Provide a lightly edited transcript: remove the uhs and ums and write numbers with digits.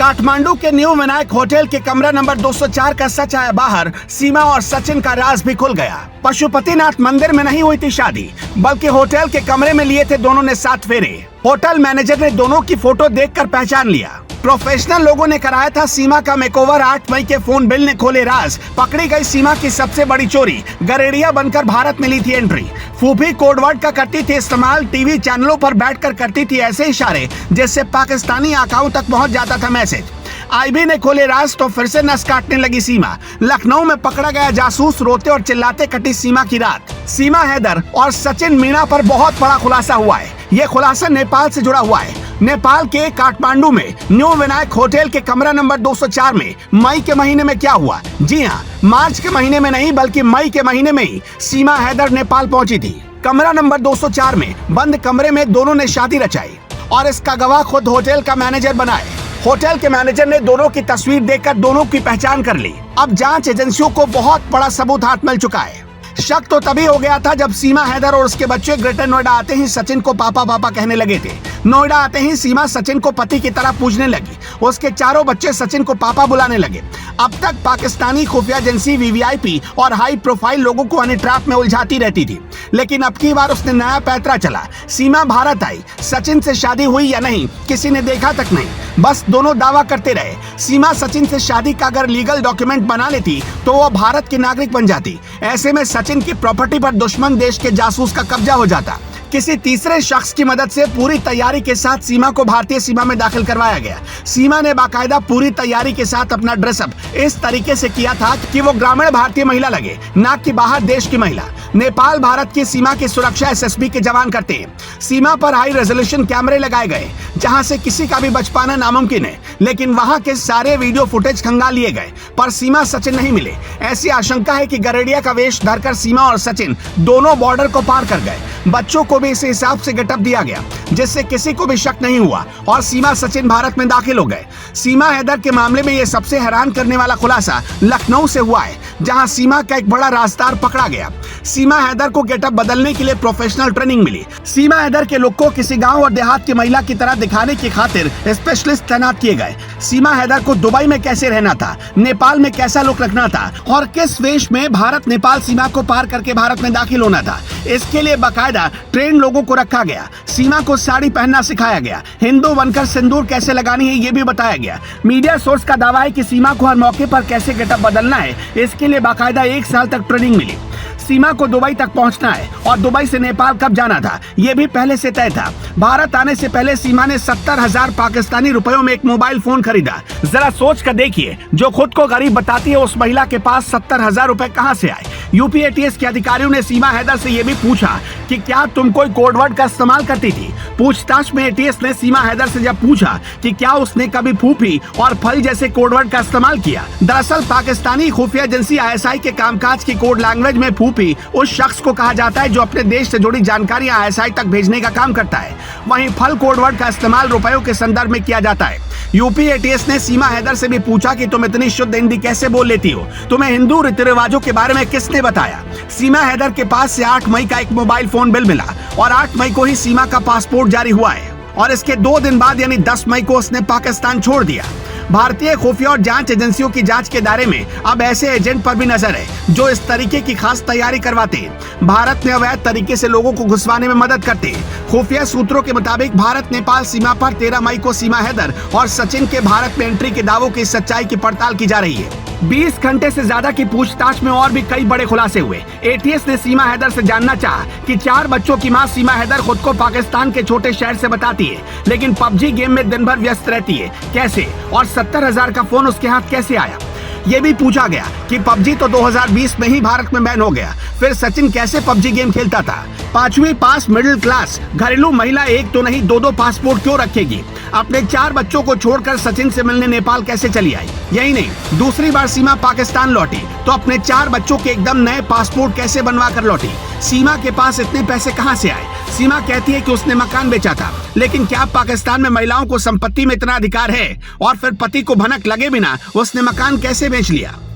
काठमांडू के new Vinayak hotel के कमरा नंबर 204 का सच आया बाहर। सीमा और सचिन का राज भी खुल गया। पशुपतिनाथ मंदिर में नहीं हुई थी शादी, बल्कि होटल के कमरे में लिए थे दोनों ने 7 फेरे। होटल मैनेजर ने दोनों की फोटो देखकर पहचान लिया। प्रोफेशनल लोगों ने कराया था सीमा का मेकओवर। 8 मई के फोन बिल ने खोले राज। पकड़ी गई सीमा की सबसे बड़ी चोरी। गरेड़िया बनकर भारत में ली थी एंट्री। फूफी कोडवर्ड का करती थी इस्तेमाल। टीवी चैनलों पर बैठकर करती थी ऐसे इशारे जिससे पाकिस्तानी आकाओं तक पहुंच जाता था मैसेज। आईबी ने खोले राज तो फिर से नस काटने लगी सीमा। लखनऊ में पकड़ा गया जासूस। रोते और चिल्लाते कटी सीमा की रात। सीमा हैदर और सचिन मीणा पर बहुत बड़ा खुलासा हुआ है। ये खुलासा नेपाल से जुड़ा हुआ है। नेपाल के काठमांडू में न्यू विनायक होटल के कमरा नंबर 204 में मई के महीने में क्या हुआ? जी हाँ, मार्च के महीने में नहीं बल्कि मई के महीने में ही सीमा हैदर नेपाल पहुंची थी। कमरा नंबर 204 में बंद कमरे में दोनों ने शादी रचाई और इसका गवाह खुद होटल का मैनेजर बनाए। होटल के मैनेजर ने दोनों की तस्वीर देखकर दोनों की पहचान कर ली। अब जांच एजेंसियों को बहुत बड़ा सबूत हाथ मिल चुका है। शक तो तभी हो गया था जब सीमा हैदर और उसके बच्चे ग्रेटर नोएडा आते ही सचिन को पापा पापा कहने लगे थे। नोएडा आते ही सीमा सचिन को पति की तरह पूजने लगी। उसके चारों बच्चे सचिन को पापा बुलाने लगे। अब तक पाकिस्तानी खुफिया एजेंसी वीवीआईपी और हाई प्रोफाइल लोगों को हनी ट्रैप में उलझाती रहती थी, लेकिन अब की बार उसने नया पैतरा चला। सीमा भारत आई। सचिन से शादी हुई या नहीं किसी ने देखा तक नहीं, बस दोनों दावा करते रहे। सीमा सचिन से शादी का अगर लीगल डॉक्यूमेंट बना लेती तो वो भारत की नागरिक बन जाती। ऐसे में सचिन की प्रॉपर्टी पर दुश्मन देश के जासूस का कब्जा हो जाता। किसी तीसरे शख्स की मदद से पूरी तैयारी के साथ सीमा को भारतीय सीमा में दाखिल करवाया गया। सीमा ने बाकायदा पूरी तैयारी के साथ अपना ड्रेसअप इस तरीके से किया था कि वो ग्रामीण भारतीय महिला लगे, ना कि बाहर देश की महिला। नेपाल भारत की सीमा की सुरक्षा एसएसबी के जवान करते हैं। सीमा पर हाई रेजोल्यूशन कैमरे लगाए गए जहां से किसी का भी बच पाना नामुमकिन है, लेकिन वहां के सारे वीडियो फुटेज खंगाल लिए गए पर सीमा सचिन नहीं मिले। ऐसी आशंका है कि गरेड़िया का वेश धरकर सीमा और सचिन दोनों बॉर्डर को पार कर गए। बच्चों को भी इस हिसाब से गेटअप दिया गया जिससे किसी को भी शक नहीं हुआ और सीमा सचिन भारत में दाखिल हो गए। सीमा हैदर के मामले में यह सबसे हैरान करने वाला खुलासा लखनऊ से हुआ है, जहां सीमा का एक बड़ा राजदार पकड़ा गया। सीमा हैदर को गेटअप बदलने के लिए प्रोफेशनल ट्रेनिंग मिली। सीमा हैदर के लुक को किसी गांव और देहात की महिला की तरह दिखाने की खातिर स्पेशलिस्ट तैनात किए गए। सीमा हैदर को दुबई में कैसे रहना था, नेपाल में कैसा लुक रखना था और किस वेश में भारत नेपाल सीमा को पार करके भारत में दाखिल होना था, इसके लिए बाकायदा ट्रेन लोगों को रखा गया। सीमा को साड़ी पहनना सिखाया गया। हिंदू बनकर सिंदूर कैसे लगानी है ये भी बताया गया। मीडिया सोर्स का दावा है कि सीमा को हर मौके पर कैसे गेटअप बदलना है इसके लिए बाकायदा 1 साल तक ट्रेनिंग मिली। सीमा को दुबई तक पहुंचना है और दुबई से नेपाल कब जाना था ये भी पहले से तय था। भारत आने से पहले सीमा ने 70,000 पाकिस्तानी रुपयों में एक मोबाइल फोन खरीदा। जरा सोच कर देखिए, जो खुद को गरीब बताती है उस महिला के पास 70,000 रुपए कहां से आए। यूपी एटीएस के अधिकारियों ने सीमा हैदर से यह भी पूछा कि क्या तुम कोई कोडवर्ड का इस्तेमाल करती थी। पूछताछ में एटीएस ने सीमा हैदर से जब पूछा कि क्या उसने कभी फूफी और फल जैसे कोडवर्ड का इस्तेमाल किया। दरअसल पाकिस्तानी खुफिया एजेंसी आईएसआई के कामकाज की कोड लैंग्वेज में फूफी उस शख्स को कहा जाता है जो अपने देश से जुड़ी जानकारियां आईएसआई तक भेजने का काम करता है। वहीं फल कोडवर्ड का इस्तेमाल रुपयों के संदर्भ में किया जाता है। यूपी एटीएस ने सीमा हैदर से भी पूछा कि तुम इतनी शुद्ध हिंदी कैसे बोल लेती हो, तुम्हें हिंदू रीति रिवाजों के बारे में किसने बताया। सीमा हैदर के पास से 8 मई का एक मोबाइल फोन बिल मिला और 8 मई को ही सीमा का पासपोर्ट जारी हुआ है और इसके 2 दिन बाद यानी 10 मई को उसने पाकिस्तान छोड़ दिया। भारतीय खुफिया और जांच एजेंसियों की जांच के दायरे में अब ऐसे एजेंट पर भी नजर है जो इस तरीके की खास तैयारी करवाते हैं। भारत में अवैध तरीके से लोगों को घुसवाने में मदद करते हैं। खुफिया सूत्रों के मुताबिक भारत नेपाल सीमा पर 13 मई को सीमा हैदर और सचिन के भारत में एंट्री के दावों की सच्चाई की पड़ताल की जा रही है। 20 घंटे से ज्यादा की पूछताछ में और भी कई बड़े खुलासे हुए। एटीएस ने सीमा हैदर से जानना चाहा कि 4 बच्चों की मां सीमा हैदर खुद को पाकिस्तान के छोटे शहर से बताती है, लेकिन पबजी गेम में दिन भर व्यस्त रहती है, कैसे, और 70,000 का फोन उसके हाथ कैसे आया। ये भी पूछा गया कि पबजी तो 2020 में ही भारत में बैन हो गया, फिर सचिन कैसे पबजी गेम खेलता था। 5वीं पास मिडिल क्लास घरेलू महिला एक तो नहीं 2-2 पासपोर्ट क्यों रखेगी। अपने 4 बच्चों को छोड़कर सचिन से मिलने नेपाल कैसे चली आई। यही नहीं, दूसरी बार सीमा पाकिस्तान लौटी तो अपने 4 बच्चों के एकदम नए पासपोर्ट कैसे बनवा कर लौटी। सीमा के पास इतने पैसे कहां से आए। सीमा कहती है कि उसने मकान बेचा था, लेकिन क्या पाकिस्तान में महिलाओं को संपत्ति में इतना अधिकार है और फिर पति को भनक लगे बिना उसने मकान कैसे बेच लिया।